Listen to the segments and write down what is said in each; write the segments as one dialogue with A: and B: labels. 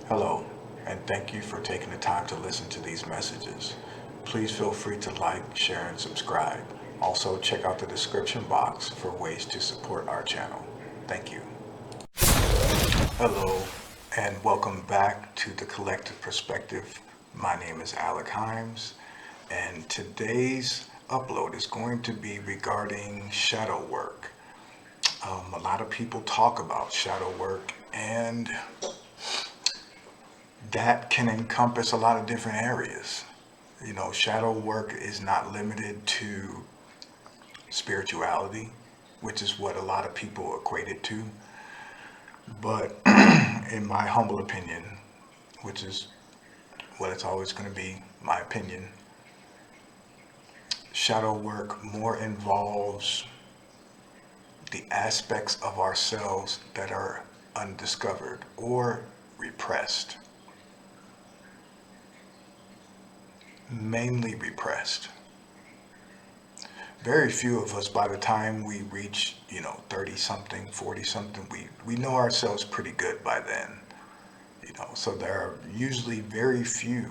A: Hello, and thank you for taking the time to listen to these messages. Please feel free to like, share, and subscribe. Also, check out the description box for ways to support our channel. Thank you. Hello, and welcome back to the Collective Perspective. My name is Alec Himes, and today's upload is going to be regarding shadow work. A lot of people talk about shadow work, and that can encompass a lot of different areas. Shadow work is not limited to spirituality, which is what a lot of people equate it to. But in my humble opinion, which is what it's always going to be, my opinion, shadow work more involves the aspects of ourselves that are undiscovered or repressed, mainly repressed. Very few of us, by the time we reach 30 something, 40 something, we know ourselves pretty good by then. So there are usually very few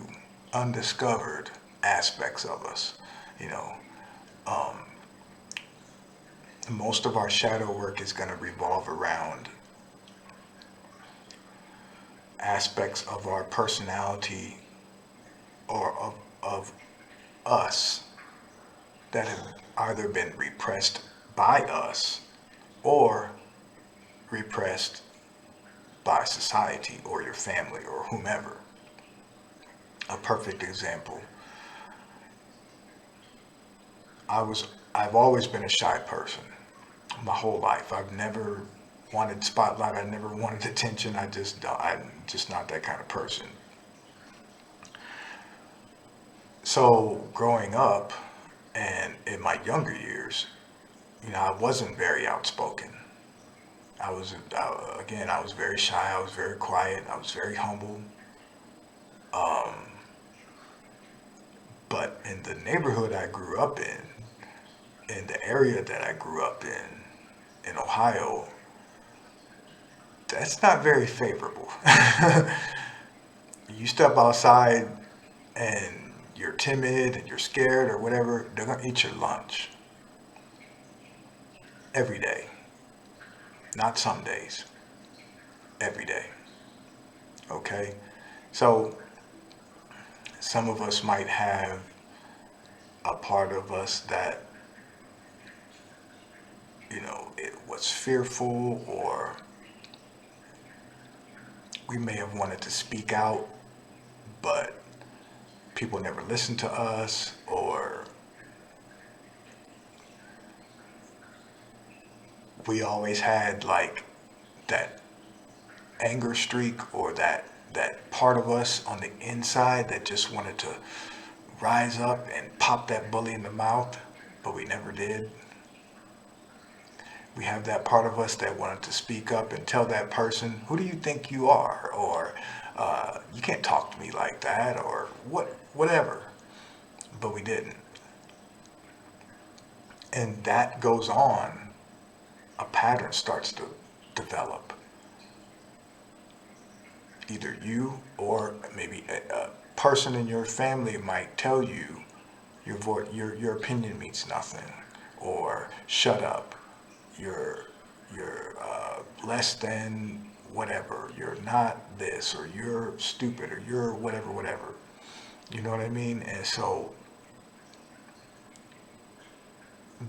A: undiscovered aspects of us. you know um, Most of our shadow work is going to revolve around aspects of our personality or of us that have either been repressed by us or repressed by society or your family or whomever. A perfect example. I've always been a shy person my whole life. I've never wanted spotlight. I never wanted attention. I'm just not that kind of person. So growing up and in my younger years, I wasn't very outspoken. I was very shy. I was very quiet. I was very humble. But in the neighborhood I grew up in the area that I grew up in Ohio, that's not very favorable. You step outside and you're timid and you're scared or whatever, they're gonna eat your lunch every day. Not some days, every day. Okay? So some of us might have a part of us that, it was fearful, or we may have wanted to speak out, but people never listened to us, or we always had like that anger streak, or that part of us on the inside that just wanted to rise up and pop that bully in the mouth, but we never did. We have that part of us that wanted to speak up and tell that person, "Who do you think you are?" or "You can't talk to me like that," or whatever. But we didn't, and that goes on. A pattern starts to develop. Either you or maybe a person in your family might tell you your opinion means nothing, or shut up, you're less than whatever, you're not this, or you're stupid, or you're whatever. You know what I mean? And so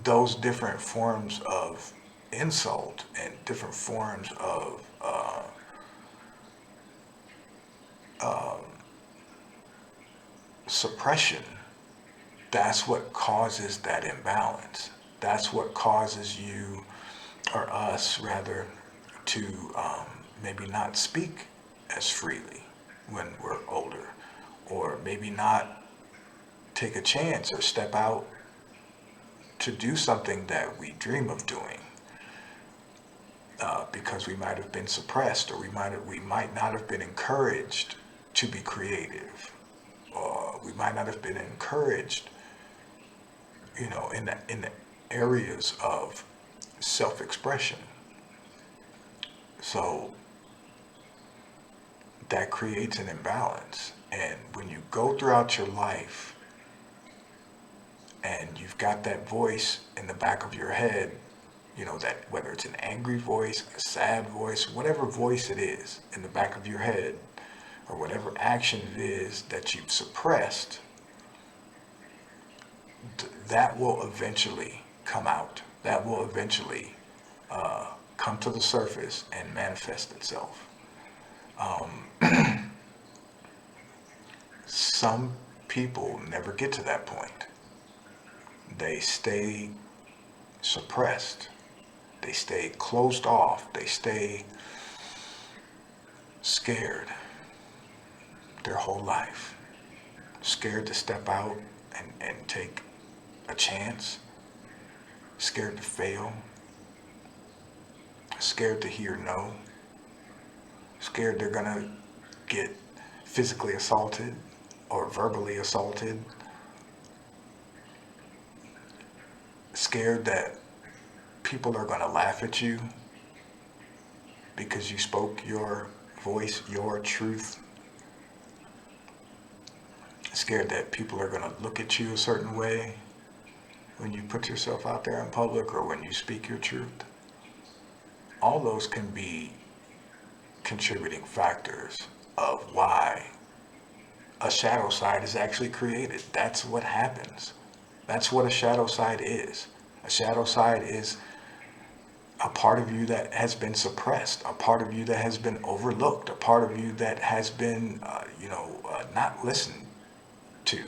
A: those different forms of insult and different forms of suppression, that's what causes that imbalance. That's what causes you, or us rather, to maybe not speak as freely when we're older, or maybe not take a chance or step out to do something that we dream of doing, because we might have been suppressed, or we might not have been encouraged to be creative, or we might not have been encouraged, in the areas of self-expression. So that creates an imbalance. And when you go throughout your life and you've got that voice in the back of your head, that whether it's an angry voice, a sad voice, whatever voice it is in the back of your head, or whatever action it is that you've suppressed, that will eventually come out. That will eventually come to the surface and manifest itself. Some people never get to that point. They stay suppressed. They stay closed off. They stay scared their whole life. Scared to step out and take a chance. Scared to fail. Scared to hear no. Scared they're gonna get physically assaulted or verbally assaulted. Scared that people are gonna laugh at you because you spoke your voice, your truth. Scared that people are gonna look at you a certain way when you put yourself out there in public or when you speak your truth. All those can be contributing factors of why a shadow side is actually created. That's what happens. That's what a shadow side is. A shadow side is a part of you that has been suppressed, a part of you that has been overlooked, a part of you that has been, not listened to,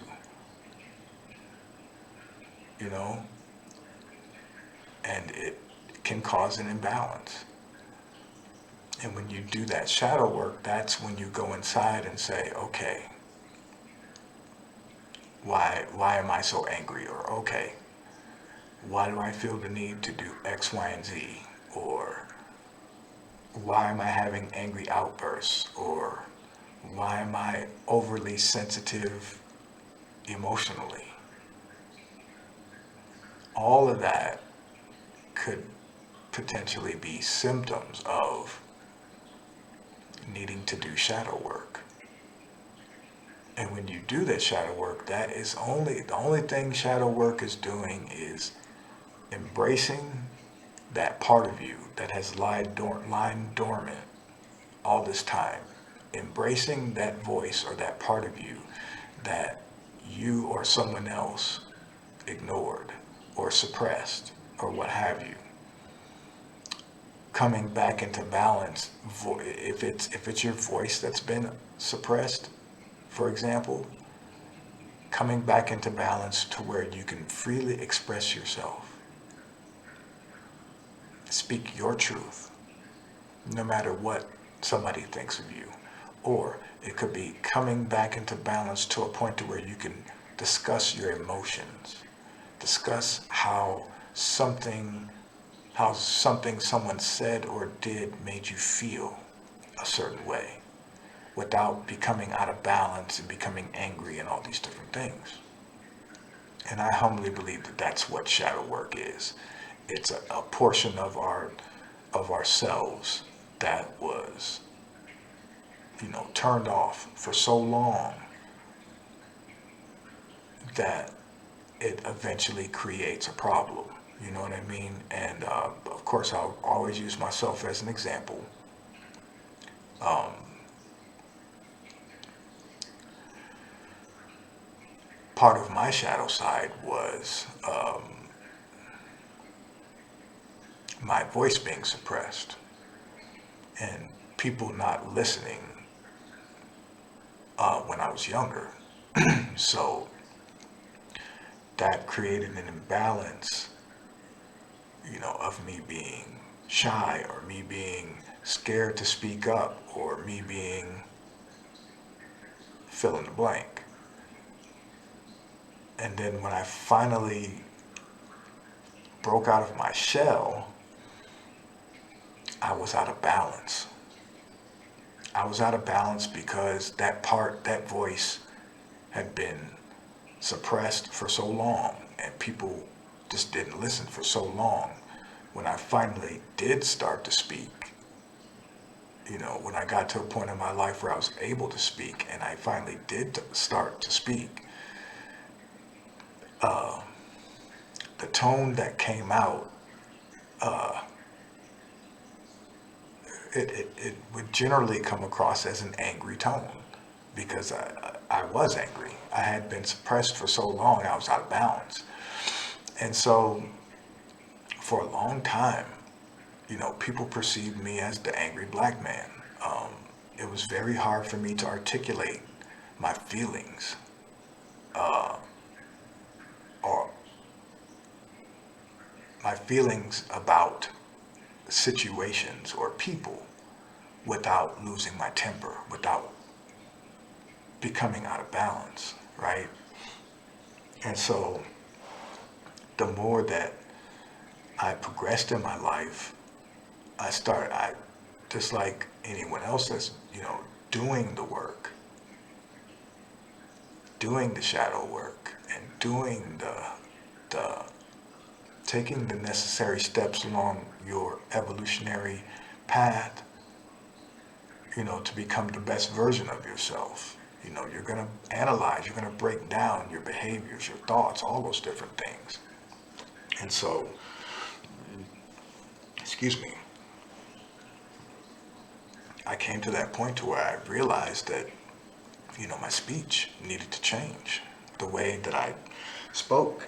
A: and it can cause an imbalance. And when you do that shadow work, that's when you go inside and say, okay, why am I so angry? Or, okay, why do I feel the need to do X, Y, and Z? Or why am I having angry outbursts? Or why am I overly sensitive emotionally? All of that could potentially be symptoms of needing to do shadow work. And when you do that shadow work, that is the only thing shadow work is doing is embracing that part of you that has lied dormant all this time. Embracing that voice or that part of you that you or someone else ignored or suppressed or what have you. Coming back into balance, if it's your voice that's been suppressed, for example, coming back into balance to where you can freely express yourself, speak your truth, no matter what somebody thinks of you. Or it could be coming back into balance to a point to where you can discuss your emotions, discuss how something someone said or did made you feel a certain way without becoming out of balance and becoming angry and all these different things. And I humbly believe that that's what shadow work is. It's a portion of ourselves that was, turned off for so long that it eventually creates a problem. You know what I mean? And of course, I'll always use myself as an example. Part of my shadow side was my voice being suppressed and people not listening when I was younger. So that created an imbalance, of me being shy or me being scared to speak up or me being fill in the blank. And then when I finally broke out of my shell, I was out of balance. I was out of balance because that voice had been suppressed for so long and people just didn't listen for so long. When I finally did start to speak, When I got to a point in my life where I was able to speak and I finally did start to speak, the tone that came out, it would generally come across as an angry tone because I was angry. I had been suppressed for so long, I was out of bounds. And so for a long time, people perceived me as the angry black man. It was very hard for me to articulate my feelings or my feelings about situations or people without losing my temper, without becoming out of balance, right? And so the more that I progressed in my life, I just like anyone else that's, doing the work, doing the shadow work and doing the taking the necessary steps along your evolutionary path, to become the best version of yourself. You're going to analyze, you're going to break down your behaviors, your thoughts, all those different things. And so, excuse me, I came to that point to where I realized that, my speech needed to change. The way that I spoke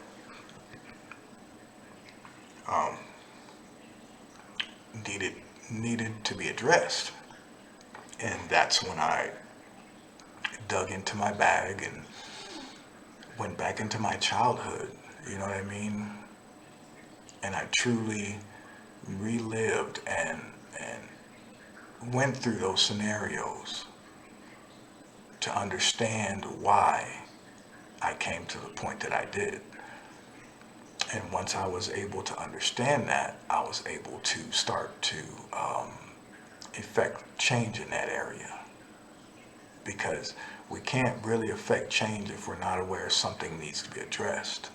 A: needed to be addressed. And that's when I dug into my bag and went back into my childhood, you know what I mean? And I truly relived and went through those scenarios to understand why I came to the point that I did. And once I was able to understand that, I was able to start to effect change in that area. Because we can't really affect change if we're not aware something needs to be addressed.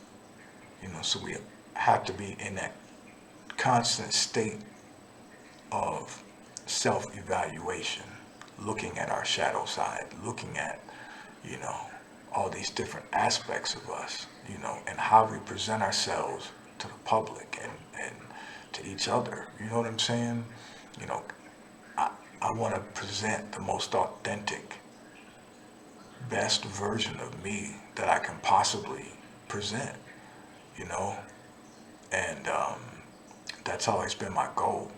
A: So we have to be in that constant state of self-evaluation, looking at our shadow side, looking at, all these different aspects of us, and how we present ourselves to the public and to each other. You know what I'm saying? I want to present the most authentic, best version of me that I can possibly present, and that's always been my goal,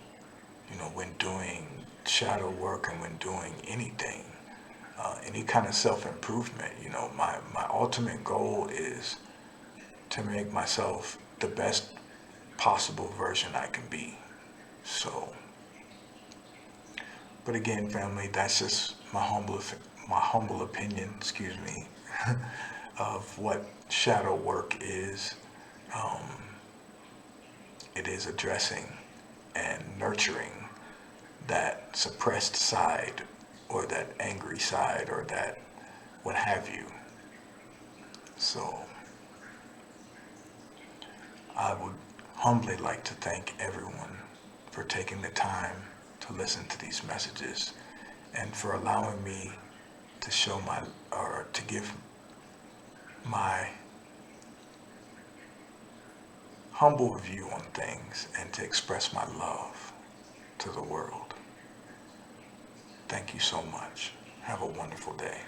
A: when doing shadow work and when doing anything, any kind of self-improvement. My ultimate goal is to make myself the best possible version I can be. So, but again, family, that's just my humble opinion, excuse me, of what shadow work is. It is addressing and nurturing that suppressed side or that angry side or that what have you. So I would humbly like to thank everyone for taking the time to listen to these messages and for allowing me to to give my humble view on things and to express my love to the world. Thank you so much. Have a wonderful day.